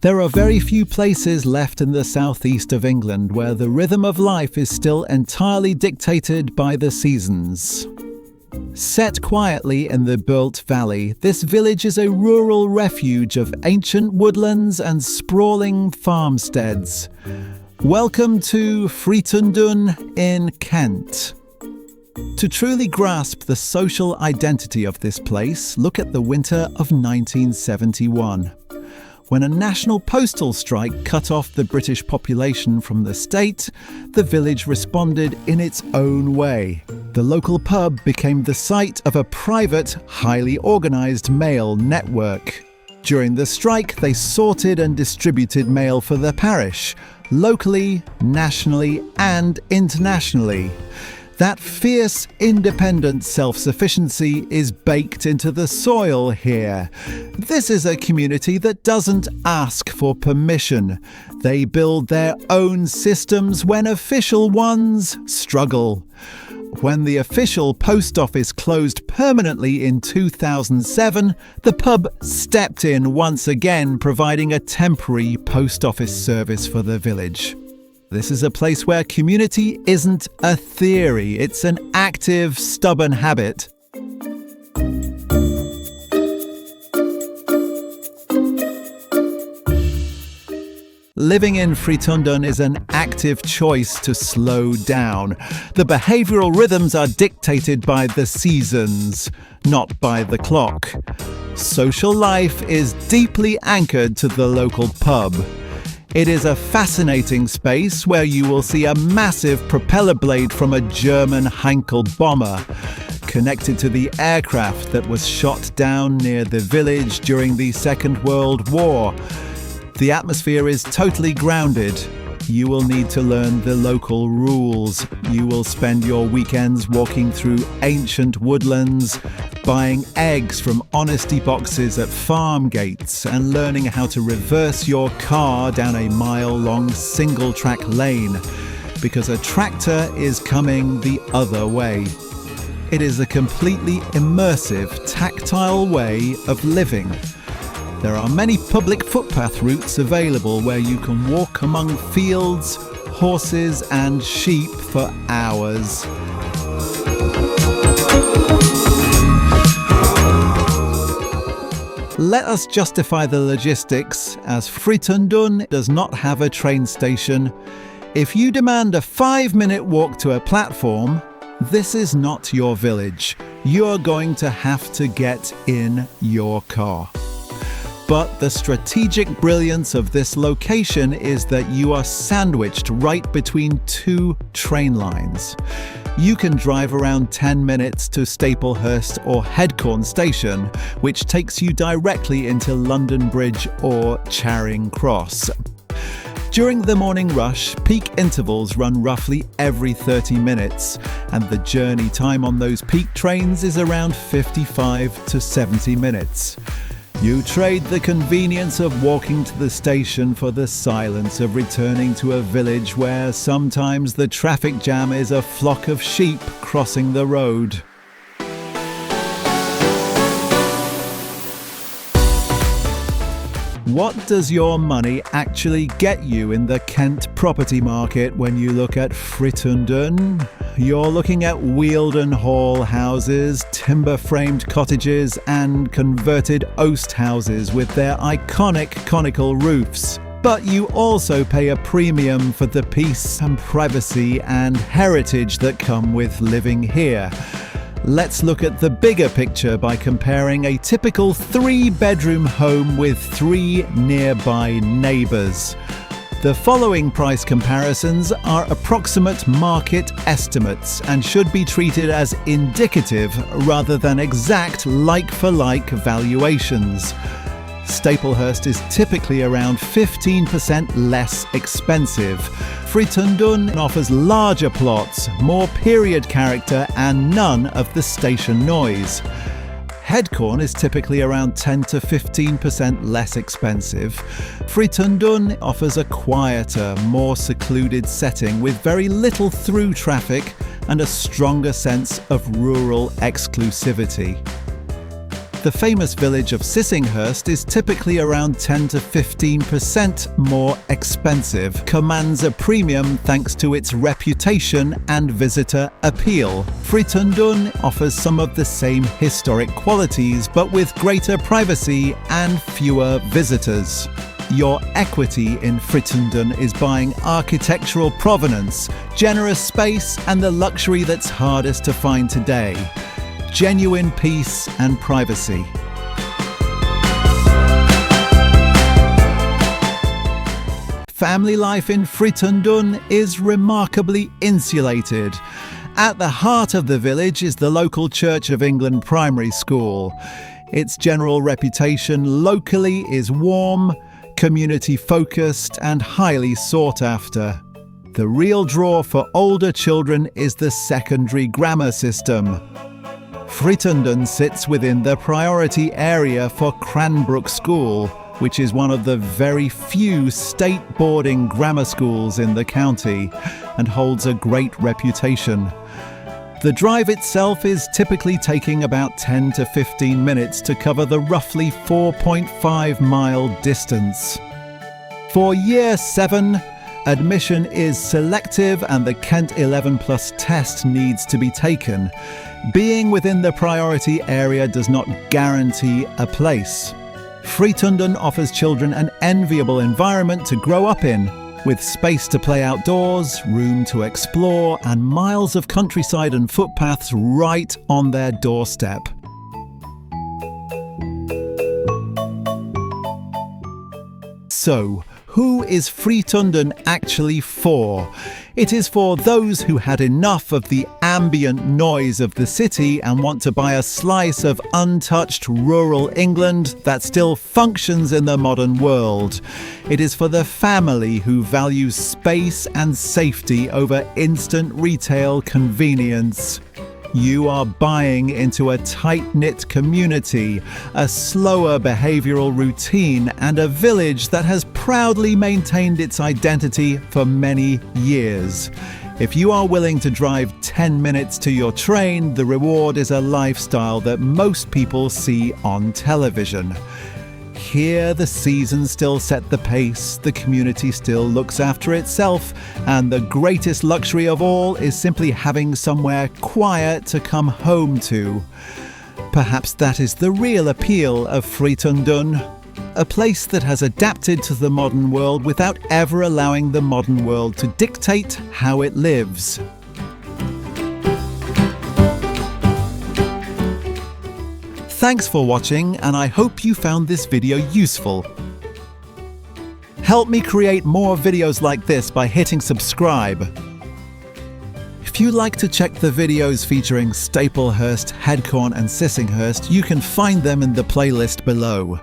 There are very few places left in the southeast of England where the rhythm of life is still entirely dictated by the seasons. Set quietly in the Beult Valley, this village is a rural refuge of ancient woodlands and sprawling farmsteads. Welcome to Frittenden in Kent. To truly grasp the social identity of this place, look at the winter of 1971. When a national postal strike cut off the British population from the state, the village responded in its own way. The local pub became the site of a private, highly organised mail network. During the strike, they sorted and distributed mail for the parish, locally, nationally and internationally. That fierce, independent self-sufficiency is baked into the soil here. This is a community that doesn't ask for permission. They build their own systems when official ones struggle. When the official post office closed permanently in 2007, the pub stepped in once again, providing a temporary post office service for the village. This is a place where community isn't a theory, it's an active, stubborn habit. Living in Frittenden is an active choice to slow down. The behavioural rhythms are dictated by the seasons, not by the clock. Social life is deeply anchored to the local pub. It is a fascinating space where you will see a massive propeller blade from a German Heinkel bomber, connected to the aircraft that was shot down near the village during the Second World War. The atmosphere is totally grounded. You will need to learn the local rules. You will spend your weekends walking through ancient woodlands, buying eggs from honesty boxes at farm gates, and learning how to reverse your car down a mile-long single-track lane, because a tractor is coming the other way. It is a completely immersive, tactile way of living. There are many public footpath routes available where you can walk among fields, horses and sheep for hours. Let us justify the logistics, as Frittenden does not have a train station. If you demand a 5-minute walk to a platform, this is not your village. You're going to have to get in your car. But the strategic brilliance of this location is that you are sandwiched right between two train lines. You can drive around 10 minutes to Staplehurst or Headcorn station, which takes you directly into London Bridge or Charing Cross. During the morning rush, peak intervals run roughly every 30 minutes, and the journey time on those peak trains is around 55 to 70 minutes. You trade the convenience of walking to the station for the silence of returning to a village where sometimes the traffic jam is a flock of sheep crossing the road. What does your money actually get you in the Kent property market when you look at Frittenden? You're looking at Wealden Hall houses, timber-framed cottages and converted oast houses with their iconic conical roofs. But you also pay a premium for the peace and privacy and heritage that come with living here. Let's look at the bigger picture by comparing a typical 3-bedroom home with 3 nearby neighbours. The following price comparisons are approximate market estimates and should be treated as indicative rather than exact like-for-like valuations. Staplehurst is typically around 15% less expensive. Frittenden offers larger plots, more period character and none of the station noise. Headcorn is typically around 10 to 15% less expensive. Frittenden offers a quieter, more secluded setting with very little through traffic and a stronger sense of rural exclusivity. The famous village of Sissinghurst is typically around 10 to 15% more expensive, commands a premium thanks to its reputation and visitor appeal. Frittenden offers some of the same historic qualities, but with greater privacy and fewer visitors. Your equity in Frittenden is buying architectural provenance, generous space, and the luxury that's hardest to find today: genuine peace and privacy. Family life in Frittenden is remarkably insulated. At the heart of the village is the local Church of England primary school. Its general reputation locally is warm, community-focused, and highly sought after. The real draw for older children is the secondary grammar system. Frittenden sits within the priority area for Cranbrook School, which is one of the very few state boarding grammar schools in the county and holds a great reputation. The drive itself is typically taking about 10 to 15 minutes to cover the roughly 4.5-mile distance. For Year 7, admission is selective and the Kent 11+ test needs to be taken. Being within the priority area does not guarantee a place. Frittenden offers children an enviable environment to grow up in, with space to play outdoors, room to explore, and miles of countryside and footpaths right on their doorstep. So, who is Frittenden actually for? It is for those who had enough of the ambient noise of the city and want to buy a slice of untouched rural England that still functions in the modern world. It is for the family who values space and safety over instant retail convenience. You are buying into a tight-knit community, a slower behavioural routine, and a village that has proudly maintained its identity for many years. If you are willing to drive 10 minutes to your train, the reward is a lifestyle that most people see on television. Here, the seasons still set the pace, the community still looks after itself, and the greatest luxury of all is simply having somewhere quiet to come home to. Perhaps that is the real appeal of Frittenden, a place that has adapted to the modern world without ever allowing the modern world to dictate how it lives. Thanks for watching, and I hope you found this video useful. Help me create more videos like this by hitting subscribe. If you'd like to check the videos featuring Staplehurst, Headcorn and Sissinghurst, you can find them in the playlist below.